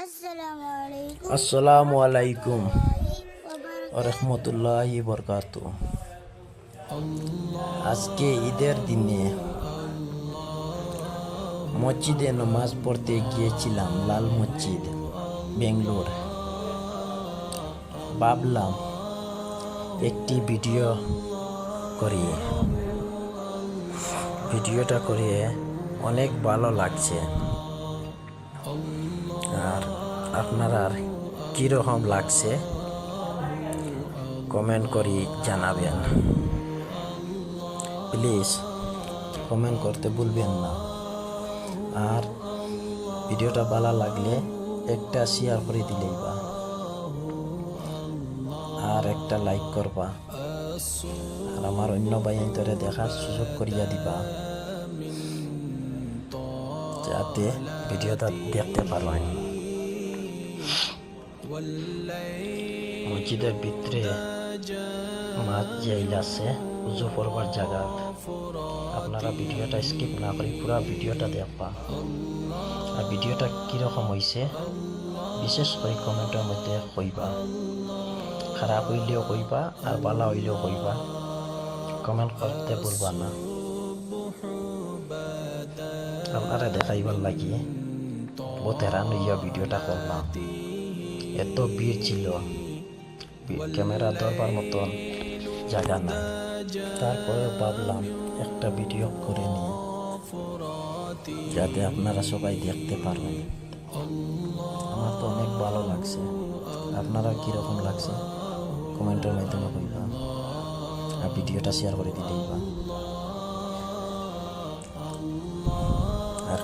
আসসালামু আলাইকুম রহমতুল্লাহি বরকাতু। আজকে ঈদের দিনে মসজিদে নামাজ পড়তে গিয়েছিলাম, লাল মসজিদ, বেঙ্গলোর। ভাবলাম একটি ভিডিওটা করিয়ে অনেক ভালো লাগছে। আর আপনারা কীরকম লাগছে কমেন্ট করি জানাবেন। প্লিজ কমেন্ট করতে ভুলবেন না। আর ভিডিওটা ভালো লাগলে একটা শেয়ার করে দিলেই বা, আর একটা লাইক করবা, আর আমার অন্য ভাইয়ের দেখার সুযোগ করিয়া দিবা, যাতে ভিডিওটা দেখতে পারেন। মসজিদের ভিতরে মাছ জাইল আছে, উজু করবার জায়গা। আপনারা ভিডিওটা স্কিপ না করে পুরো ভিডিওটা দেখবা। আর ভিডিওটা কীরকম হয়েছে বিশেষ করে কমেন্টের মধ্যে কইবা। খারাপ হইলেও কইবা আর ভালো হইলেও কইবা, কমেন্ট করতে ভুলবা না। আপনারা দেখাইবার লাগি বহুত হেরান হইয়া ভিডিওটা করলাম। এত ভিড় ছিল, ক্যামেরা ধরবার মতন জায়গা নাই। তারপরে ভাবলাম একটা ভিডিও করে নিই, যাতে আপনারা সবাই দেখতে পারবেন। আমার তো অনেক ভালো লাগছে। আপনারা কীরকম লাগছে কমেন্টের মাধ্যমে কইবা, আর ভিডিওটা শেয়ার করে দিলেই বা। আর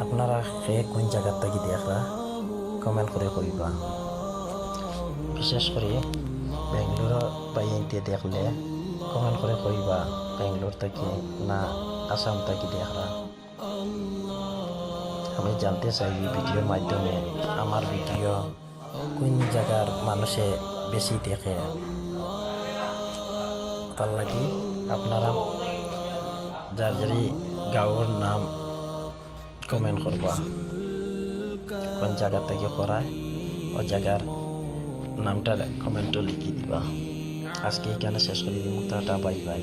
আপনারা কোন জায়গার থেকে দেখরা কমেন্ট করে কইবা। বিশেষ করে বেঙ্গলোর বাইতে দেখলে কমেন্ট করে কইবা বেঙ্গলোর থেকে না আসাম থেকে দেখরা। আমি জানতে চাই এই ভিডিওর মাধ্যমে আমার ভিডিও কোন জায়গার মানুষে বেশি দেখে। তার লাগি আপনারা যার যারি গাঁওর নাম কমেন্ট করবা, কোন জায়গা থেকে করায় ও জায়গার নামটা কমেন্টও লিখে দিবা। আজকে এখানে শেষ করে দিব। Tata, bye bye.